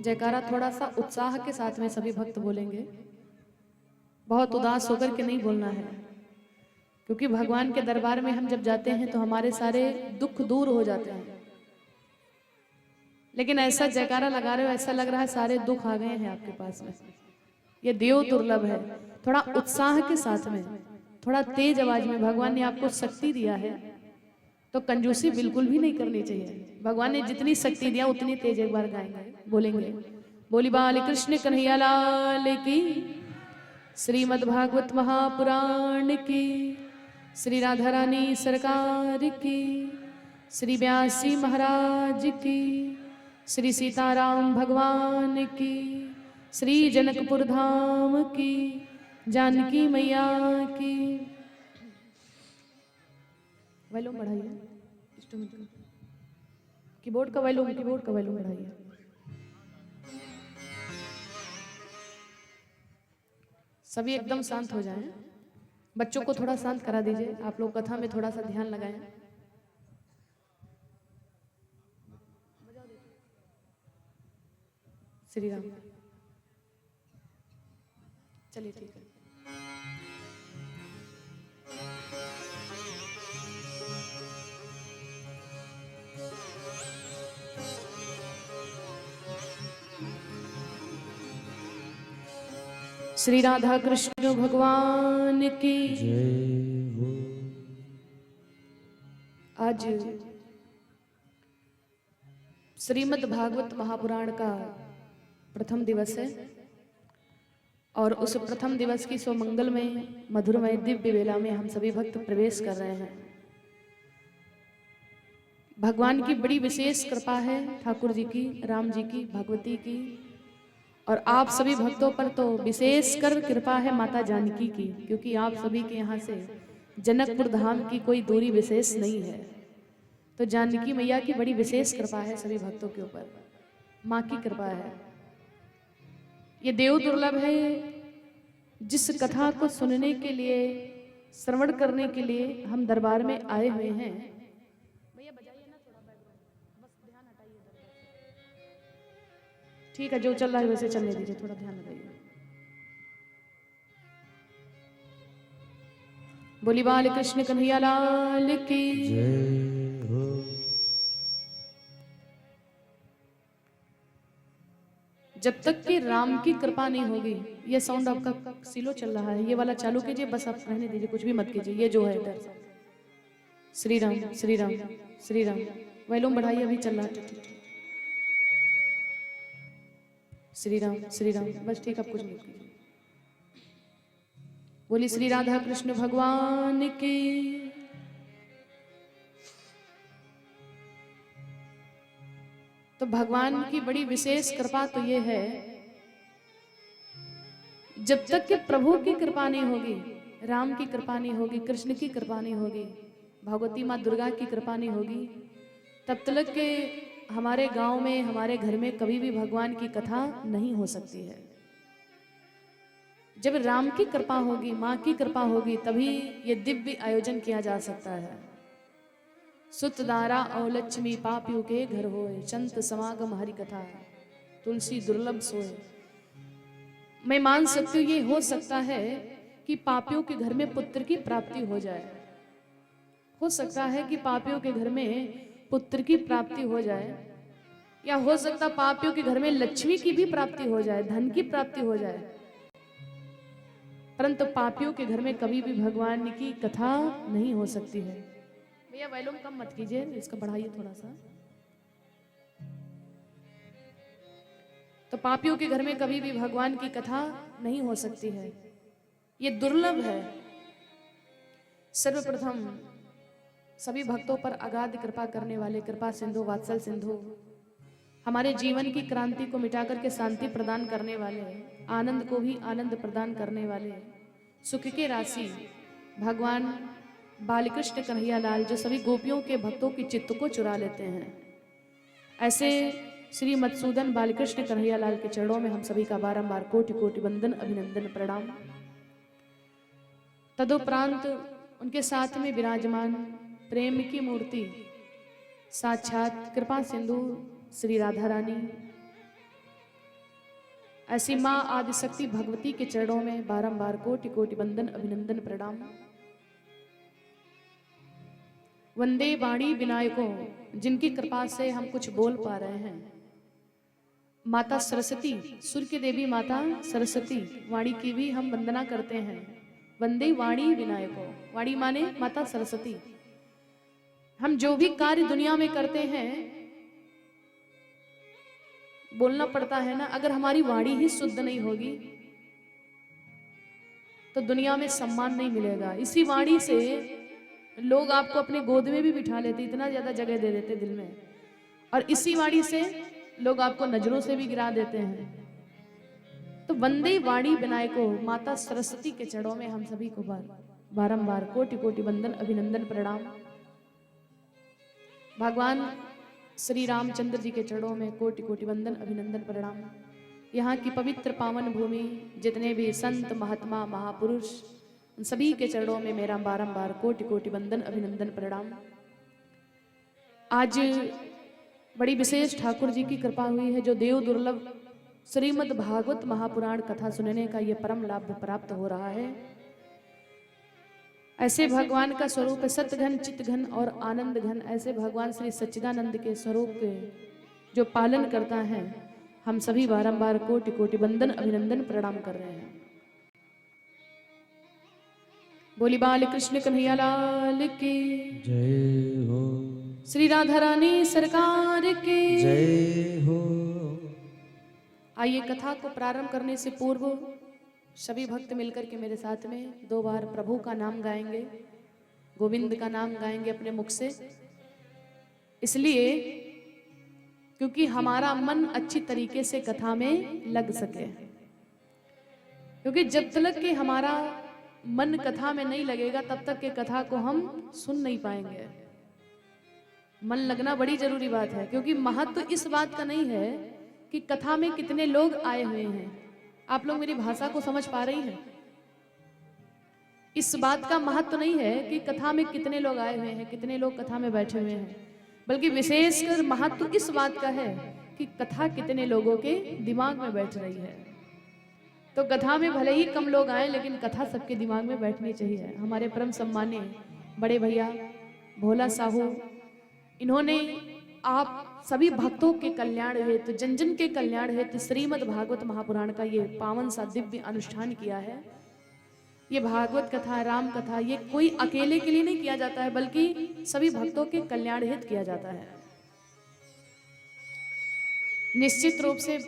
जयकारा थोड़ा सा उत्साह के साथ में सभी भक्त बोलेंगे, बहुत उदास होकर के नहीं बोलना है, क्योंकि भगवान के दरबार में हम जब जाते हैं तो हमारे सारे दुख दूर हो जाते हैं। लेकिन ऐसा जयकारा लगा रहे हो, ऐसा लग रहा है सारे दुख आ गए हैं आपके पास में। ये देव दुर्लभ है। थोड़ा उत्साह के साथ में, थोड़ा तेज आवाज में, भगवान ने आपको शक्ति दिया है तो कंजूसी बिल्कुल भी नहीं करनी चाहिए। भगवान ने जितनी शक्ति दिया उतनी तेज एक बार गाएंगे, बोलेंगे। बोली बाल कृष्ण कन्हैया लाल की, श्रीमद् भागवत महापुराण की, श्री राधा रानी सरकार की, श्री व्यासी महाराज की, श्री सीताराम भगवान की, श्री जनकपुर धाम की, जानकी मैया की। वॉल्यूम बढ़ाइए, कीबोर्ड का वॉल्यूम बढ़ाइए। सभी एकदम शांत हो जाएं। बच्चों को थोड़ा शांत करा दीजिए। आप लोग कथा में थोड़ा सा ध्यान लगाएं। श्री राम। चलिए ठीक है। श्री राधा कृष्ण भगवान की जय हो। आज श्रीमद् भागवत महापुराण का प्रथम दिवस है और उस प्रथम दिवस की सुमंगलमय मधुरमय दिव्य वेला में हम सभी भक्त प्रवेश कर रहे हैं। भगवान की बड़ी विशेष कृपा है, ठाकुर जी की, राम जी की, भगवती की, और आप सभी भक्तों पर तो विशेष कर कृपा है माता जानकी की, क्योंकि आप सभी के यहाँ से जनकपुर धाम की कोई दूरी विशेष नहीं है। तो जानकी मैया की बड़ी विशेष कृपा है सभी भक्तों के ऊपर, माँ की कृपा है। ये देव दुर्लभ है, जिस कथा को सुनने के लिए, श्रवण करने के लिए हम दरबार में आए हुए हैं। भैया बजाइए ना थोड़ा बैकग्राउंड, बस ध्यान हटाइए दरबार से। ठीक है, जो चल रहा है वैसे चलने दीजिए, थोड़ा ध्यान लगाइए। बोली बाल कृष्ण कन्हैया लाल की जय हो। जब तक कि राम की कृपा नहीं होगी, ये साउंड आपका सिलो चल रहा है, ये वाला चालू कीजिए, बस आप रहने दीजिए, कुछ भी मत कीजिए। ये जो है इधर श्री राम श्री राम श्री राम, वॉल्यूम बढ़ाइए, अभी चल रहा है। श्री राम बस ठीक, आप कुछ नहीं कीजिए। बोली श्री राधा कृष्ण भगवान की। तो भगवान की बड़ी विशेष कृपा तो ये है, जब तक कि प्रभु की कृपा नहीं होगी, राम की कृपा नहीं होगी, कृष्ण की कृपा नहीं होगी, भगवती माँ दुर्गा की कृपा नहीं होगी, तब तक के हमारे गांव में, हमारे घर में कभी भी भगवान की कथा नहीं हो सकती है। जब राम की कृपा होगी, माँ की कृपा होगी, तभी ये दिव्य आयोजन किया जा सकता है। सुत दारा और लक्ष्मी पापियों के घर होए, संत समागम हरि कथा, तुलसी दुर्लभ सोए। मैं मान सकती हूँ ये हो सकता है कि पापियों के घर में पुत्र की प्राप्ति हो जाए, हो सकता है कि पापियों के घर में पुत्र की प्राप्ति हो जाए, या हो सकता पापियों के घर में लक्ष्मी की भी प्राप्ति हो जाए, धन की प्राप्ति हो जाए, परंतु पापियों के घर में कभी भी भगवान की कथा नहीं हो सकती है। भैया वॉल्यूम कम मत कीजिए, इसका बढ़ाइए थोड़ा सा। तो पापियों के घर में कभी भी भगवान की कथा नहीं हो सकती है, ये दुर्लभ है। सर्वप्रथम सभी भक्तों पर अगाध कृपा करने वाले कृपा सिंधु, वात्सल सिंधु, हमारे जीवन की क्रांति को मिटाकर के शांति प्रदान करने वाले, आनंद को भी आनंद प्रदान करने वाले, सुख के राशि भगवान बालकृष्ण कन्हैया लाल, जो सभी गोपियों के भक्तों की चित्त को चुरा लेते हैं, ऐसे श्री मधुसूदन बालकृष्ण कन्हैया लाल के चरणों में हम सभी का बारंबार कोटि कोटि वंदन, अभिनंदन, प्रणाम। तदुपरांत उनके साथ में विराजमान प्रेम की मूर्ति साक्षात कृपा सिंधु श्री राधा रानी, ऐसी माँ आदिशक्ति भगवती के चरणों में बारंबार कोटि कोटि वंदन अभिनंदन प्रणाम। वंदे वाणी विनायकों, जिनकी कृपा से हम कुछ बोल पा रहे हैं। माता सरस्वती, सूर्य की देवी माता सरस्वती, वाणी की भी हम वंदना करते हैं। वंदे वाणी विनायकों, वाणी माने माता सरस्वती। हम जो भी कार्य दुनिया में करते हैं, बोलना पड़ता है ना, अगर हमारी वाणी ही शुद्ध नहीं होगी तो दुनिया में सम्मान नहीं मिलेगा। इसी वाणी से लोग आपको अपने गोद में भी बिठा लेते, इतना ज्यादा जगह दे देते दिल में, और इसी वाणी से लोग आपको नजरों से भी गिरा देते हैं। तो वंदे वाणी विनायको, माता सरस्वती के चरणों में हम सभी को बारंबार कोटि कोटि वंदन अभिनंदन प्रणाम। भगवान श्री रामचंद्र जी के चरणों में कोटि कोटि वंदन अभिनंदन प्रणाम। यहाँ की पवित्र पावन भूमि, जितने भी संत महात्मा महापुरुष, उन सभी के चरणों में मेरा बारंबार कोटि कोटि वंदन अभिनंदन प्रणाम। आज बड़ी विशेष ठाकुर जी की कृपा हुई है, जो देव दुर्लभ श्रीमद् भागवत महापुराण कथा सुनने का ये परम लाभ प्राप्त हो रहा है। ऐसे भगवान का स्वरूप है सतघन चितघन और आनंद घन। ऐसे भगवान श्री सच्चिदानंद के स्वरूप के जो पालन करता है, हम सभी बारंबार कोटि कोटि वंदन अभिनंदन प्रणाम कर रहे हैं। बोली बाल कृष्ण कन्हैया लाल की जय हो, श्री राधा रानी सरकार की जय हो। आइए, कथा को प्रारंभ करने से पूर्व सभी भक्त मिलकर के मेरे साथ में 2 बार प्रभु का नाम गाएंगे, गोविंद का नाम गाएंगे अपने मुख से। इसलिए क्योंकि हमारा मन अच्छी तरीके से कथा में लग सके, क्योंकि जब तक कि हमारा मन कथा में नहीं लगेगा तब तक के कथा को हम सुन नहीं पाएंगे। मन लगना बड़ी जरूरी बात है, क्योंकि महत्व इस बात का नहीं है कि कथा में कितने लोग आए हुए हैं। आप लोग मेरी भाषा को समझ पा रही हैं? इस बात का महत्व नहीं है कि कथा में कितने लोग आए हुए हैं, कितने लोग कथा में बैठे हुए हैं, बल्कि विशेषकर महत्व इस बात का है कि कथा कितने लोगों के दिमाग में बैठ रही है। तो कथा में भले ही कम लोग आए, लेकिन कथा सबके दिमाग में बैठनी चाहिए। हमारे परम सम्मानीय बड़े भैया भोला साहू, इन्होंने आप सभी भक्तों के कल्याण हेतु, जन जन के कल्याण हेतु श्रीमद् भागवत महापुराण का ये पावन सा दिव्य अनुष्ठान किया है। ये भागवत कथा, राम कथा, ये कोई अकेले के लिए नहीं किया जाता है, बल्कि सभी भक्तों के कल्याण हेतु किया जाता है। निश्चित रूप से